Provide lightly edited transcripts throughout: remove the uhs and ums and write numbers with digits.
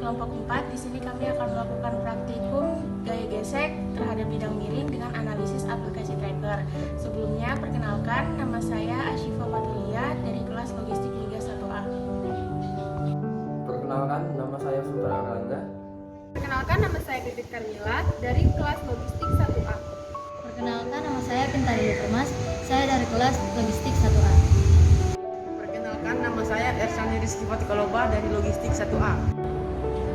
kelompok 4. Di sini kami akan melakukan praktikum gaya gesek terhadap bidang miring dengan analisis aplikasi tracker. Sebelumnya, perkenalkan, nama saya Ashifa Fatulia dari kelas Logistik Liga 1A. Perkenalkan, nama saya Sultan Arlanda. Perkenalkan, nama saya Bibit Carmila dari kelas Logistik 1A. Perkenalkan, nama saya Pintari Lupermas, saya dari kelas Logistik 1A. Perkenalkan, nama saya Ersani Rizky Fatikaloba dari Logistik 1A.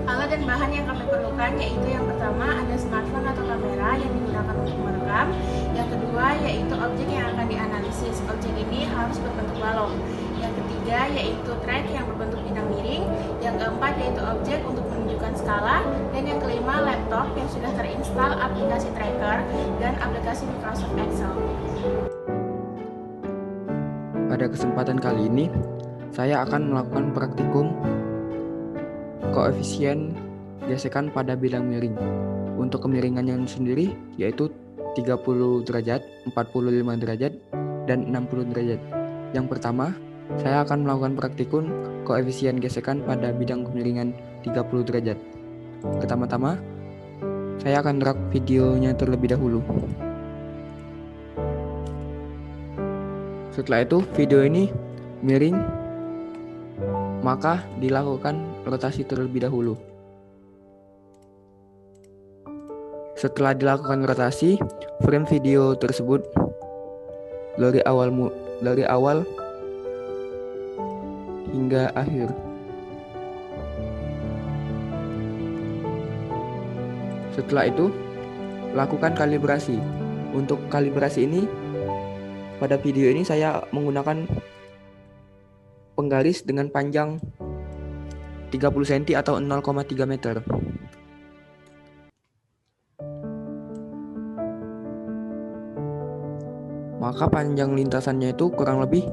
Alat dan bahan yang kami perlukan yaitu yang pertama ada smartphone atau kamera yang digunakan untuk merekam. Yang kedua yaitu objek yang akan dianalisis. Objek ini harus berbentuk balok. Yang ketiga yaitu track yang berbentuk bidang miring. Yang keempat yaitu objek untuk menunjukkan skala. Dan yang kelima laptop yang sudah terinstal aplikasi tracker dan aplikasi Microsoft Excel. Pada kesempatan kali ini, saya akan melakukan praktikum koefisien gesekan pada bidang miring. Untuk kemiringannya sendiri yaitu 30 derajat, 45 derajat, dan 60 derajat. Yang pertama, saya akan melakukan praktikum koefisien gesekan pada bidang kemiringan 30 derajat. Pertama-tama, saya akan drag videonya terlebih dahulu. Setelah itu, video ini miring, maka dilakukan rotasi terlebih dahulu. Setelah dilakukan rotasi, frame video tersebut dari awal hingga akhir. Setelah itu, lakukan kalibrasi. Untuk kalibrasi ini, pada video ini saya menggunakan penggaris dengan panjang 30 cm atau 0,3 meter. Maka panjang lintasannya itu kurang lebih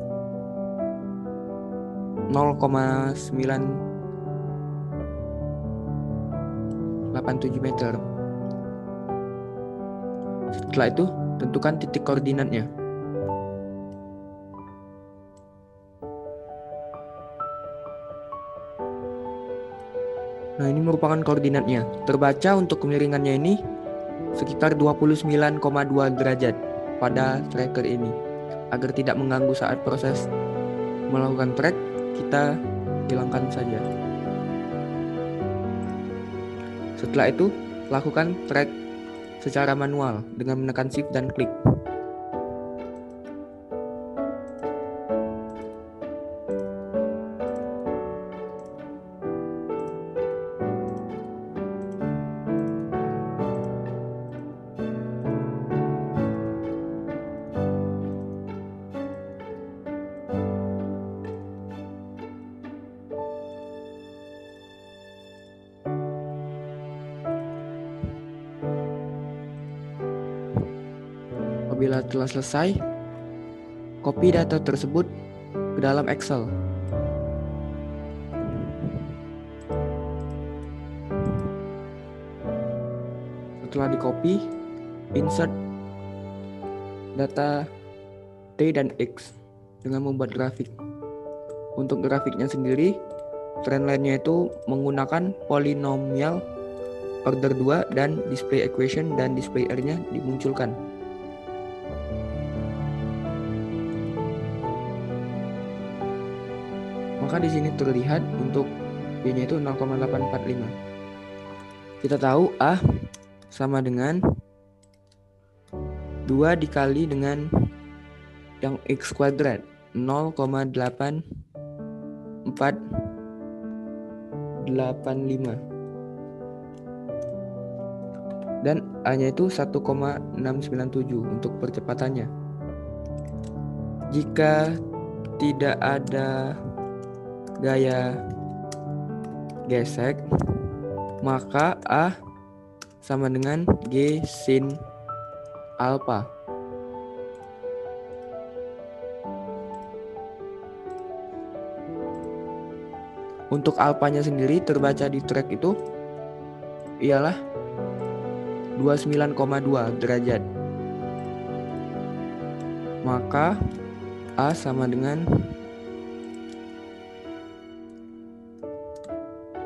0,987 meter. Setelah itu, tentukan titik koordinatnya. Nah, ini merupakan koordinatnya. Terbaca untuk kemiringannya ini sekitar 29,2 derajat pada tracker ini. Agar tidak mengganggu saat proses melakukan track, kita hilangkan saja. Setelah itu, lakukan track secara manual dengan menekan shift dan klik. Apabila telah selesai, copy data tersebut ke dalam Excel. Setelah di-copy, insert data T dan X dengan membuat grafik. Untuk grafiknya sendiri, trendline-nya itu menggunakan polinomial order 2 dan display equation dan display R-nya dimunculkan. Maka di sini terlihat untuk Y-nya itu 0,845. Kita tahu A sama dengan 2 dikali dengan yang X kuadrat 0,8485 dan A-nya itu 1,697 untuk percepatannya. Jika tidak ada gaya gesek, maka A sama dengan G sin alpha. Untuk alpanya sendiri terbaca di track itu ialah 29,2 derajat. Maka A sama dengan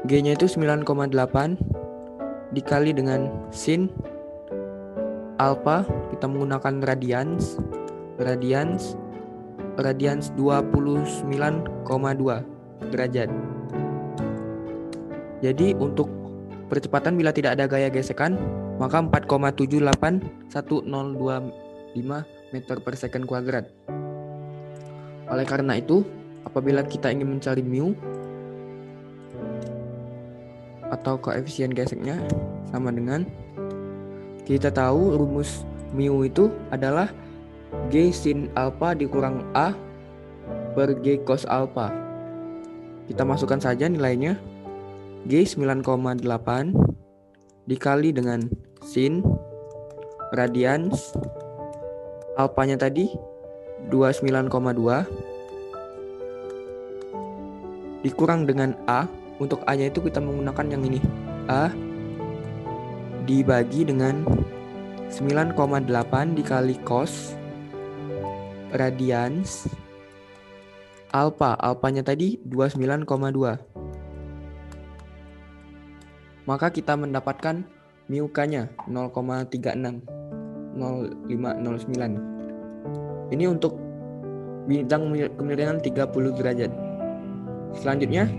G-nya itu 9,8 dikali dengan sin alpha, kita menggunakan radians 29,2 derajat. Jadi untuk percepatan bila tidak ada gaya gesekan, maka 4,78105 meter per second kuadrat. Oleh karena itu, apabila kita ingin mencari mu atau koefisien geseknya, sama dengan, kita tahu rumus mu itu adalah G sin alpha dikurang A per G cos alpha. Kita masukkan saja nilainya. G 9,8 dikali dengan sin radians alpanya tadi 29,2 dikurang dengan A. Untuk A nya itu kita menggunakan yang ini, A dibagi dengan 9,8 dikali cos radians alpanya tadi 29,2. Maka kita mendapatkan mu k-nya 0,360509. Ini untuk bidang kemiringan 30 derajat. Selanjutnya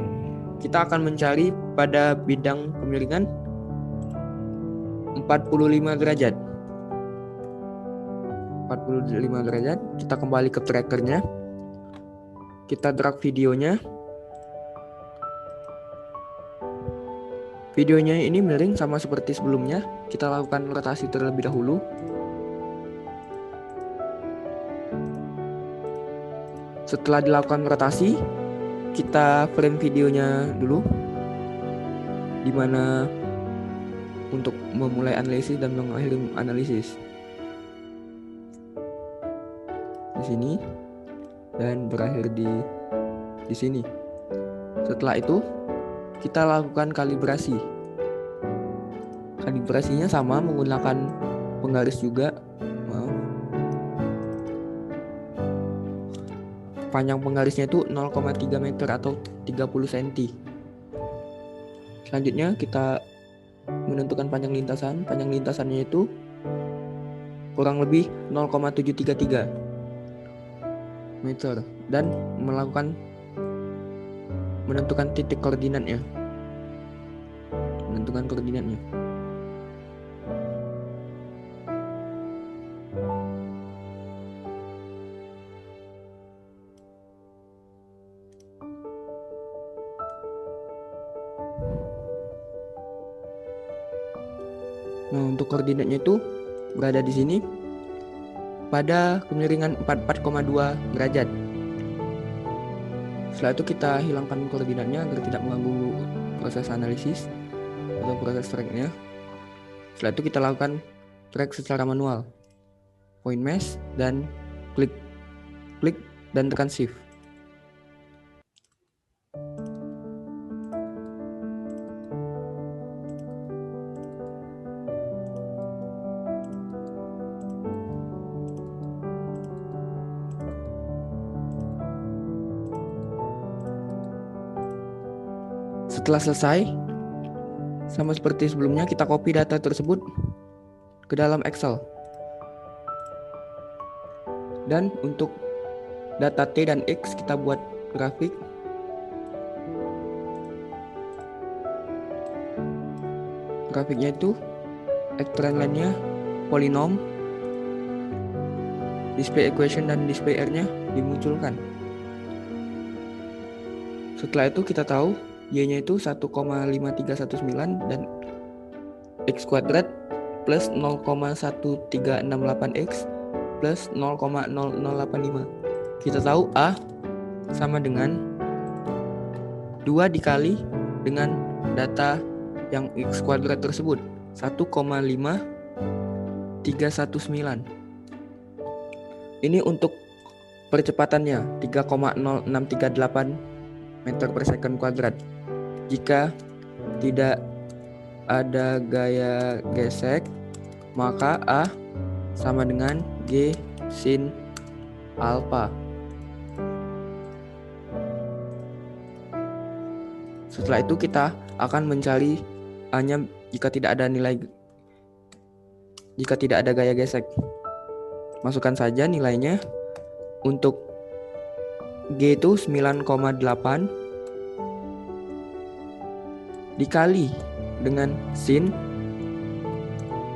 kita akan mencari pada bidang kemiringan 45 derajat. 45 derajat, kita kembali ke trackernya. Kita drag videonya. Videonya ini miring sama seperti sebelumnya. Kita lakukan rotasi terlebih dahulu. Setelah dilakukan rotasi, kita frame videonya dulu, dimana untuk memulai analisis dan mengakhiri analisis di sini dan berakhir di sini. Setelah itu kita lakukan kalibrasi. Kalibrasinya sama, menggunakan penggaris juga. Panjang penggarisnya itu 0,3 meter atau 30 cm. Selanjutnya kita menentukan panjang lintasan. Panjang lintasannya itu kurang lebih 0,733 meter dan menentukan titik koordinatnya. Nah, untuk koordinatnya itu berada di sini pada kemiringan 44,2 derajat. Setelah itu kita hilangkan koordinatnya agar tidak mengganggu proses analisis atau proses tracknya. Setelah itu kita lakukan track secara manual. Point mesh dan klik dan tekan shift. Setelah selesai, sama seperti sebelumnya, kita copy data tersebut ke dalam Excel. Dan untuk data T dan X kita buat grafik. Grafiknya itu trend line-nya polinom, display equation dan display R-nya dimunculkan. Setelah itu kita tahu Y-nya itu 1,5319 dan X kuadrat plus 0,1368X plus 0,0085. Kita tahu A sama dengan 2 dikali dengan data yang X kuadrat tersebut, 1,5319. Ini untuk percepatannya 3,0638 meter per second kuadrat. Jika tidak ada gaya gesek, maka A sama dengan G sin alpha. Setelah itu kita akan mencari A-nya jika tidak ada gaya gesek. Masukkan saja nilainya. Untuk G itu 9,8 dikali dengan sin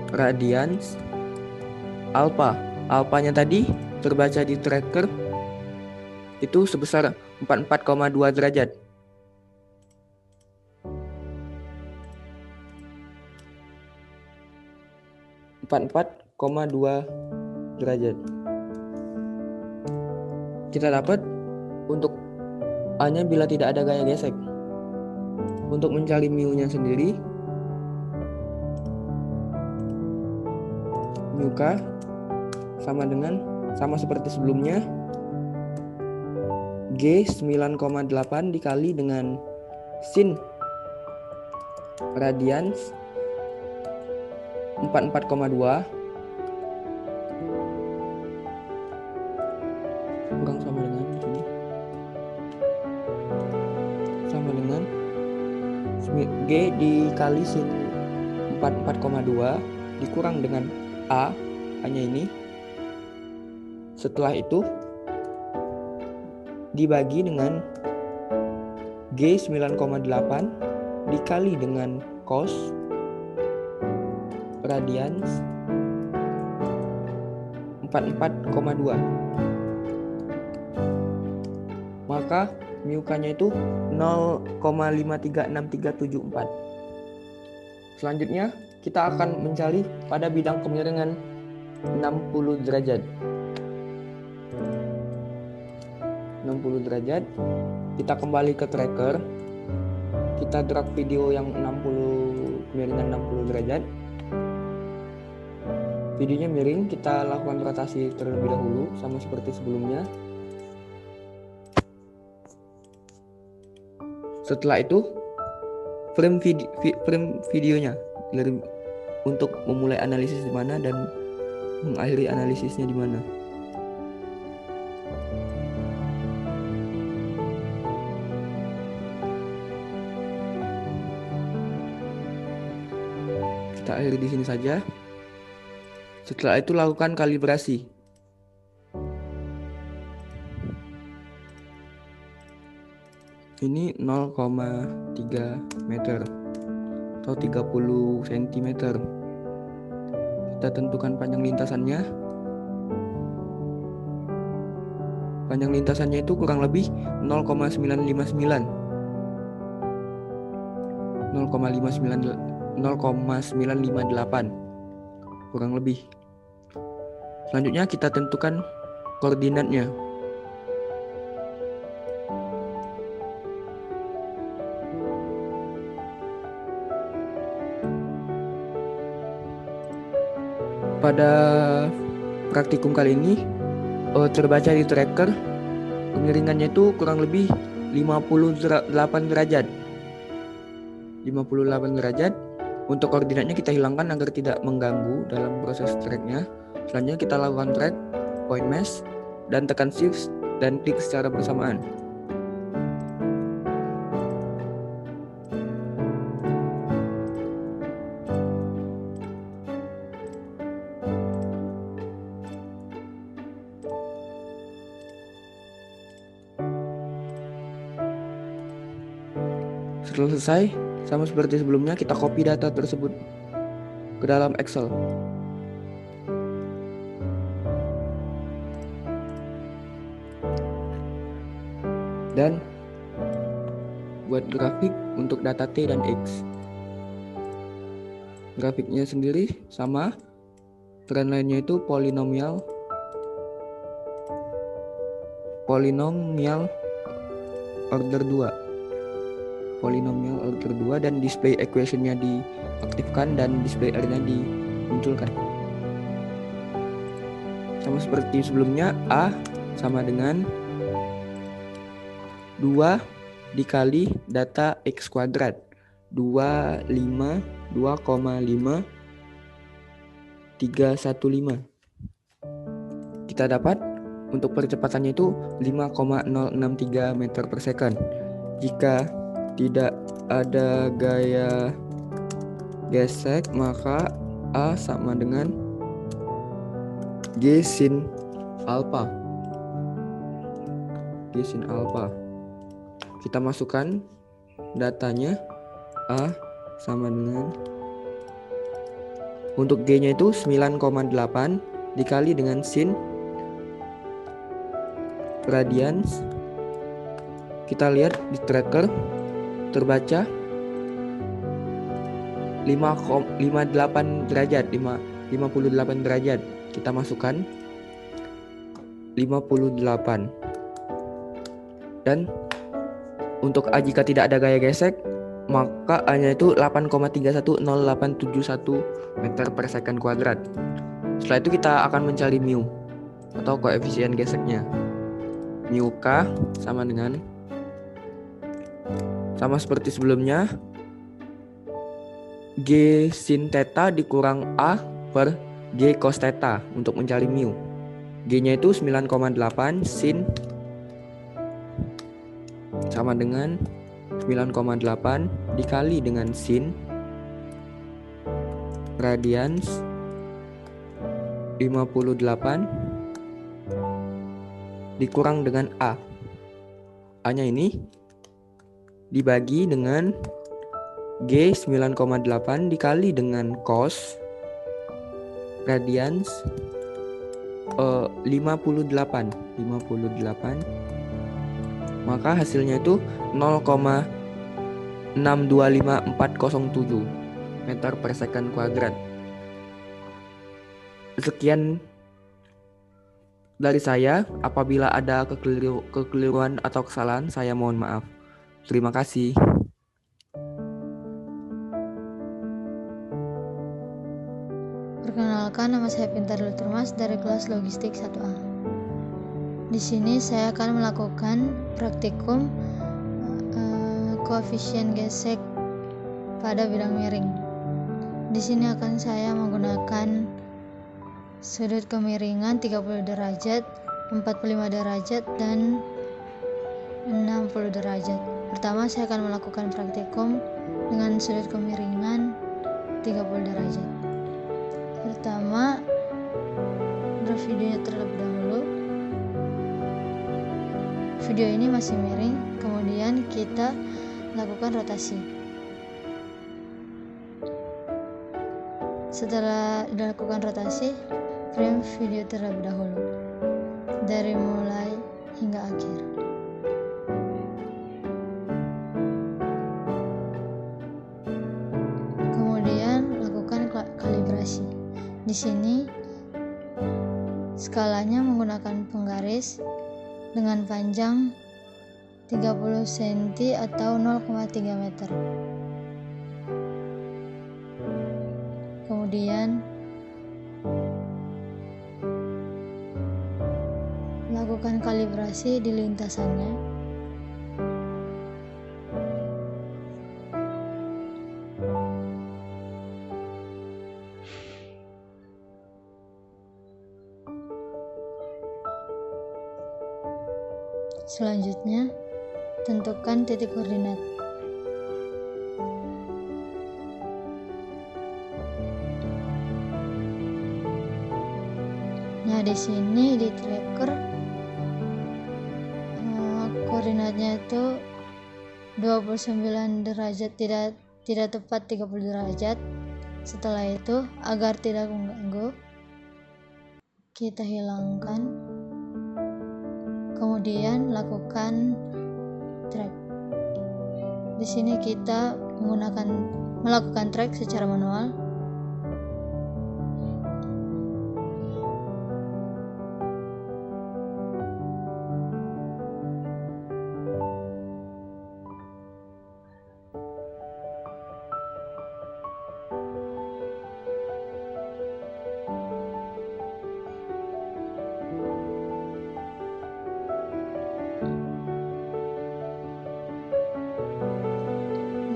radians alpha. Alpanya tadi terbaca di tracker itu sebesar 44,2 derajat. Kita dapat untuk A-nya bila tidak ada gaya gesek. Untuk mencari mu-nya sendiri, mu K sama seperti sebelumnya, G 9,8 dikali dengan sin radians 44,2 kurang sama dengan sini. Sama dengan G dikali sin 44,2 dikurang dengan A, hanya ini. Setelah itu dibagi dengan G 9,8 dikali dengan cos radians 44,2. Maka mu-nya itu 0,536374. Selanjutnya kita akan mencari pada bidang kemiringan 60 derajat. 60 derajat, kita kembali ke tracker. Kita drag video yang kemiringan 60 derajat. Videonya miring, kita lakukan rotasi terlebih dahulu sama seperti sebelumnya. Setelah itu frame videonya untuk memulai analisis di mana dan mengakhiri analisisnya di mana. Kita akhiri di sini saja. Setelah itu lakukan kalibrasi. Ini 0,3 meter atau 30 cm. Kita tentukan panjang lintasannya. Panjang lintasannya itu kurang lebih 0,958 kurang lebih. Selanjutnya kita tentukan koordinatnya. Pada praktikum kali ini terbaca di tracker kemiringannya itu kurang lebih 58 derajat. 58 derajat. Untuk koordinatnya kita hilangkan agar tidak mengganggu dalam proses tracknya. Selanjutnya kita lakukan track, point mesh, dan tekan shift dan klik secara bersamaan. Setelah selesai, sama seperti sebelumnya, kita copy data tersebut ke dalam Excel. Dan buat grafik untuk data T dan X. Grafiknya sendiri sama, trendline-nya itu polinomial order 2. Polinomial order 2 dan display equation-nya diaktifkan dan display R-nya dimunculkan. Sama seperti sebelumnya, A sama dengan 2 dikali data X kuadrat 2,5 kita dapat untuk percepatannya itu 5,063 meter per second. Jika tidak ada gaya gesek, maka A sama dengan G sin alfa. G sin alfa. Kita masukkan datanya. A sama dengan, untuk G-nya itu 9,8 dikali dengan sin radians. Kita lihat di tracker terbaca 58 derajat, 58 derajat. Kita masukkan 58. Dan untuk A jika tidak ada gaya gesek, maka A-nya itu 8,310871 meter per second kuadrat. Setelah itu kita akan mencari mu atau koefisien geseknya. Mu K sama dengan, sama seperti sebelumnya, G sin theta dikurang A per G cos theta untuk mencari mu. G-nya itu 9,8 sin sama dengan 9,8 dikali dengan sin radians 58 dikurang dengan A. A-nya ini dibagi dengan G 9,8 dikali dengan cos radians 58, maka hasilnya itu 0,625407 meter per second kuadrat. Sekian dari saya. Apabila ada kekeliruan atau kesalahan, saya mohon maaf. Terima kasih. Perkenalkan, nama saya Pintar Mas dari kelas Logistik 1A. Di sini saya akan melakukan praktikum koefisien gesek pada bidang miring. Di sini akan saya menggunakan sudut kemiringan 30 derajat, 45 derajat, dan 60 derajat. Pertama, saya akan melakukan praktikum dengan sudut kemiringan 30 derajat. Pertama, bervideonya terlebih dahulu. Video ini masih miring, kemudian kita lakukan rotasi. Setelah dilakukan rotasi, frame video terlebih dahulu dari mulai hingga akhir. Kemudian lakukan kalibrasi. Di sini skalanya menggunakan penggaris dengan panjang 30 cm atau 0,3 meter. Kemudian lakukan kalibrasi di lintasannya. Selanjutnya, tentukan titik koordinat. Nah, di sini di tracker koordinatnya itu 29 derajat, tidak tepat 30 derajat. Setelah itu, agar tidak mengganggu, kita hilangkan. Kemudian lakukan track. Di sini kita melakukan track secara manual.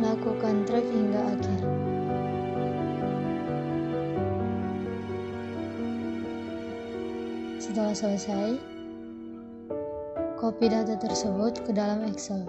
Lakukan track hingga akhir. Setelah selesai, copy data tersebut ke dalam Excel.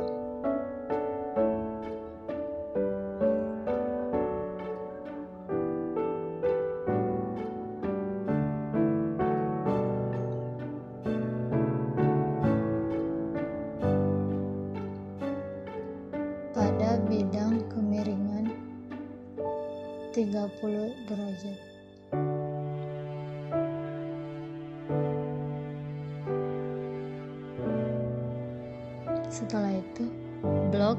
30 derajat. Setelah itu, blok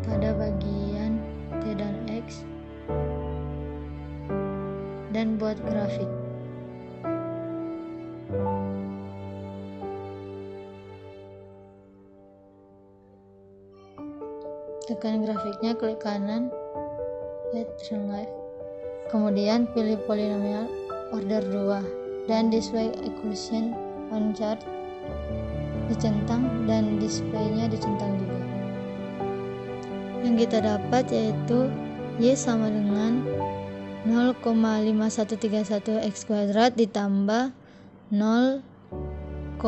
pada bagian T dan X dan buat grafik. Tekan grafiknya, klik kanan, turn left. Kemudian pilih polinomial order 2 dan display equation on chart dicentang dan displaynya dicentang juga. Yang kita dapat yaitu Y sama dengan 0,5131 X kuadrat ditambah 0,1512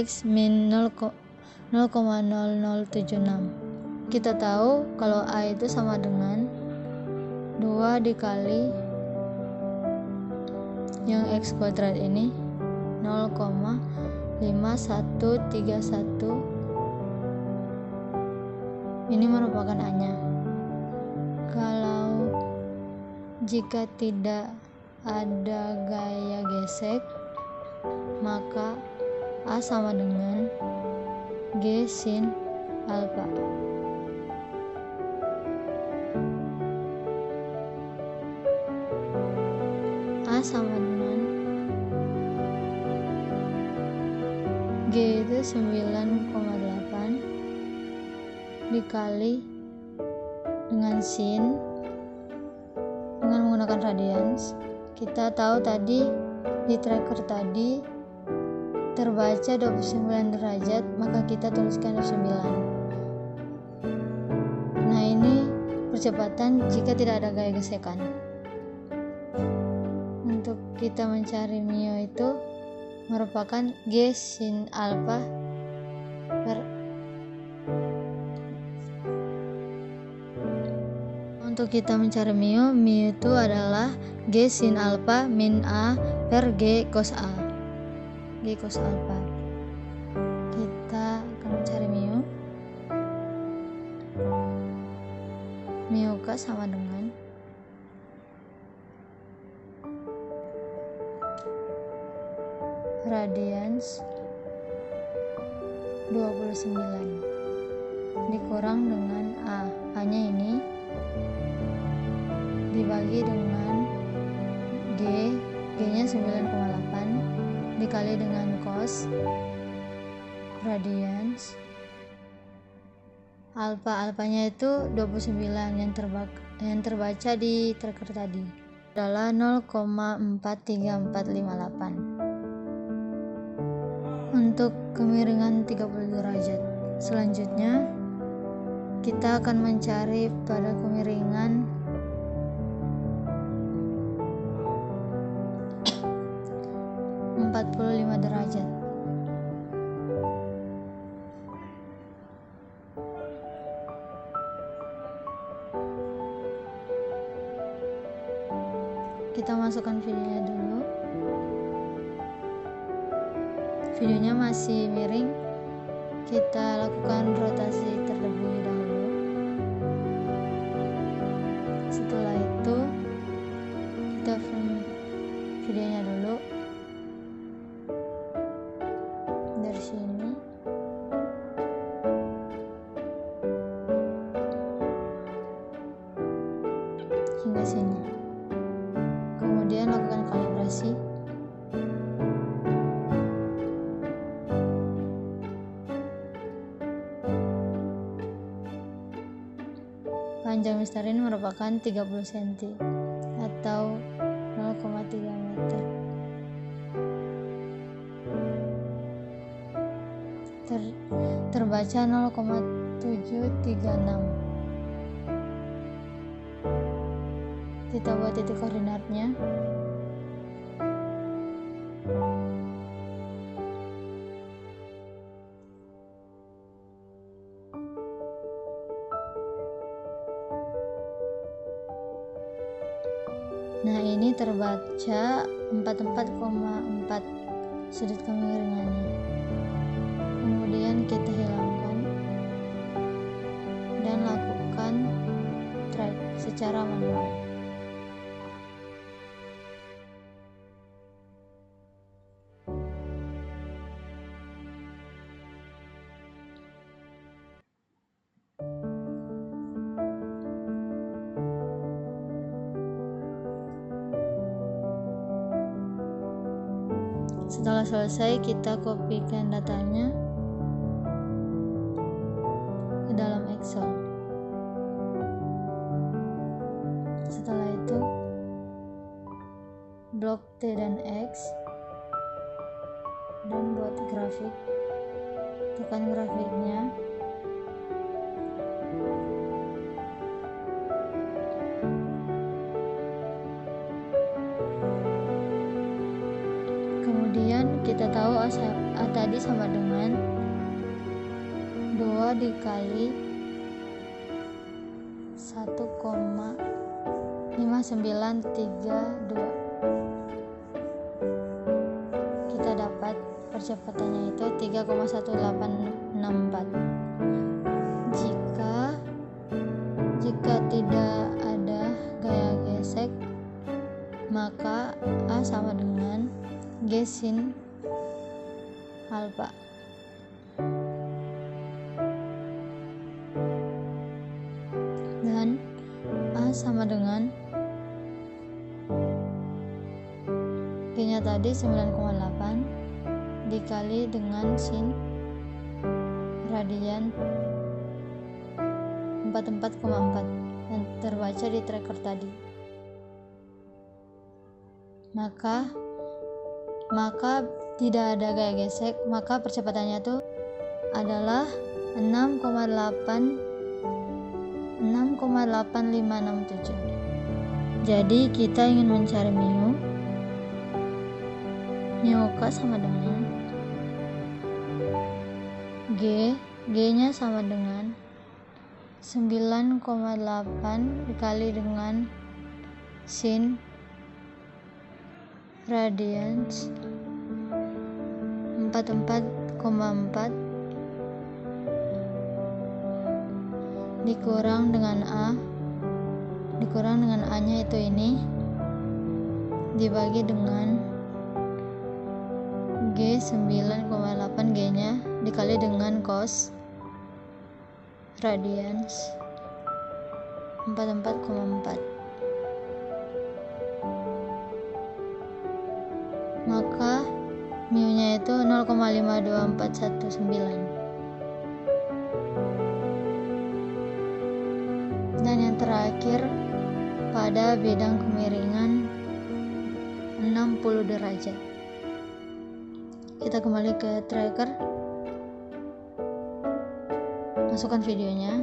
X min 0,0076. Kita tahu kalau A itu sama dengan 2 dikali yang X kuadrat ini 0,5131. Ini merupakan A-nya. Kalau jika tidak ada gaya gesek, maka A sama dengan G sin alfa. A sama dengan G itu 9,8 dikali dengan sin dengan menggunakan radians. Kita tahu tadi di tracker tadi terbaca 29 derajat, maka kita tuliskan 29. Nah, ini percepatan jika tidak ada gaya gesekan. Untuk kita mencari mio itu merupakan G sin alfa per Untuk kita mencari mio itu adalah G sin alfa min A per G cos A. G cos alfa. Kita akan mencari mio. Mio K sama dengan radians 29 dikurang dengan A. A-nya ini dibagi dengan G, G-nya 9,8 dikali dengan cos radians alfa-alfanya itu 29 yang terbaca di tracker tadi adalah 0,43458 untuk kemiringan 30 derajat. Selanjutnya kita akan mencari pada kemiringan 45 derajat. Kita masukkan videonya dulu. Videonya masih miring. Kita lakukan rotasi terlebih dahulu. Setelah itu kita film videonya dulu. Dari sini hingga sini. Kemudian lakukan kalibrasi. Panjang mistar ini merupakan 30 cm atau 0,3 meter. Terbaca 0,736. Kita buat titik koordinatnya. Nah, ini terbaca 44,4 sudut kemiringannya. Kemudian kita hilangkan dan lakukan secara manual. Setelah selesai, kita kopikan datanya ke dalam Excel. Setelah itu, blok T dan X dan buat grafik. Tekan grafiknya. Kemudian kita tahu A tadi sama dengan 2 dikali 1,5932. Kita dapat percepatannya itu 3,1864. Jika tidak ada gaya gesek, maka A sama dengan G sin alfa. Dan A sama dengan G-nya tadi 9,8 dikali dengan sin radian 44,4 yang terbaca di tracker tadi. Maka tidak ada gaya gesek, maka percepatannya itu adalah 6,8567. Jadi kita ingin mencari mu K sama dengan G-nya sama dengan 9,8 dikali dengan sin radians 44,4 dikurang dengan A-nya itu ini dibagi dengan G 9,8 G-nya dikali dengan cos radians 44,4. Maka mu-nya itu 0,52419. Dan yang terakhir, pada bidang kemiringan 60 derajat. Kita kembali ke tracker, masukkan videonya.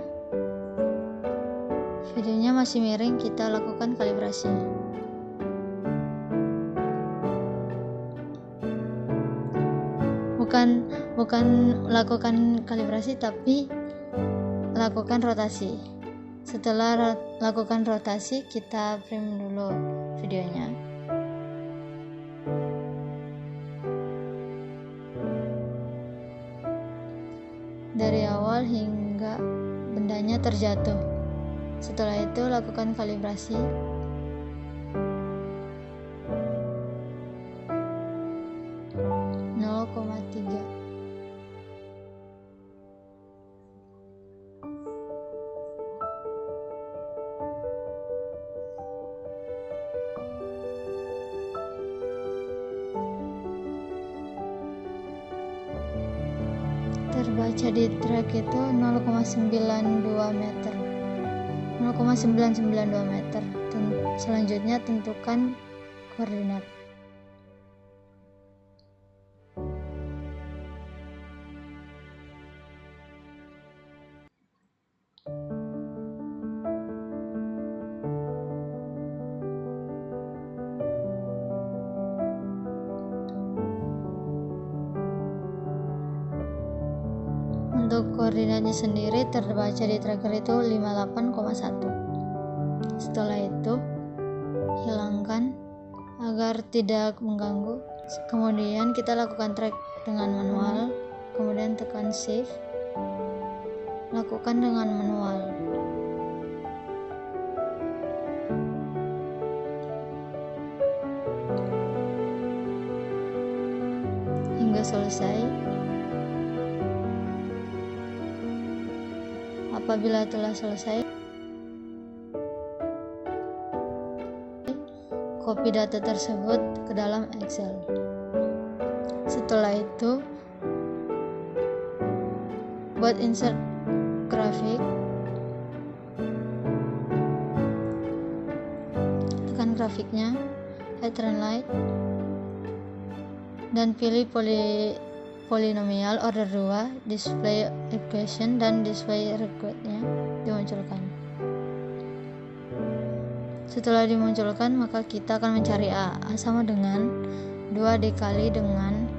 Videonya masih miring, kita lakukan kalibrasi. Bukan lakukan kalibrasi, tapi lakukan rotasi. Setelah lakukan rotasi, kita print dulu videonya. Dari awal hingga bendanya terjatuh. Setelah itu lakukan kalibrasi. Terbaca di track itu 0,92 meter. Selanjutnya tentukan koordinat. Untuk koordinatnya sendiri terbaca di tracker itu 58,1. Setelah itu hilangkan agar tidak mengganggu. Kemudian kita lakukan track dengan manual, kemudian tekan save, lakukan dengan manual. selesai. Apabila telah selesai, copy data tersebut ke dalam Excel. Setelah itu, buat insert grafik. Tekan grafiknya, add trend light, dan pilih polinomial order 2, display equation, dan display record-nya dimunculkan. Setelah dimunculkan, maka kita akan mencari A. A sama dengan 2 dikali dengan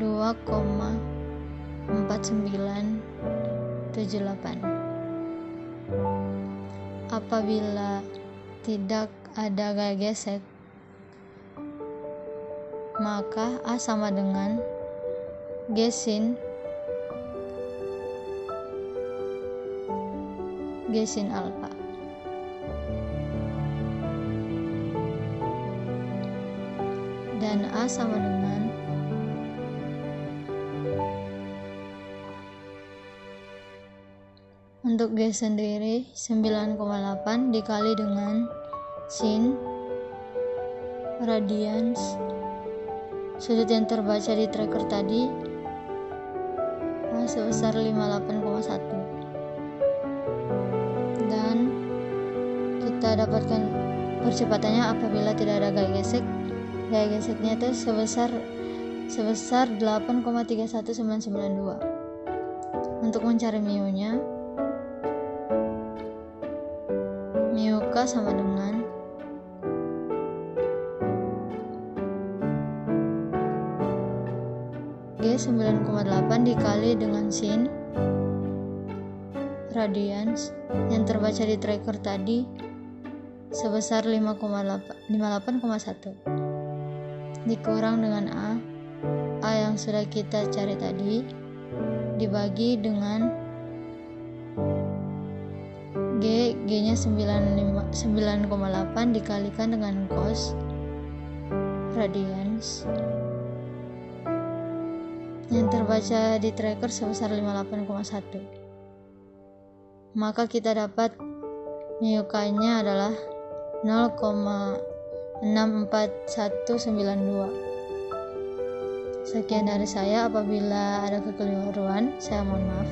2,4978. Apabila tidak ada gaya gesek, maka A sama dengan G sin alfa. Dan A sama dengan untuk G sendiri 9,8 dikali dengan sin radians sudut yang terbaca di tracker tadi sebesar 58,1, dan kita dapatkan percepatannya apabila tidak ada gaya gesek. Gaya geseknya itu sebesar 8,31992. Untuk mencari mu-nya, mu K sama dengan G 9,8 dikali dengan sin radians yang terbaca di tracker tadi sebesar 58,1 dikurang dengan A yang sudah kita cari tadi dibagi dengan G-nya 9,8 dikalikan dengan cos radians yang terbaca di tracker sebesar 58,1. Maka kita dapat mu K-nya adalah 0,64192. Sekian dari saya. Apabila ada kekeliruan, saya mohon maaf.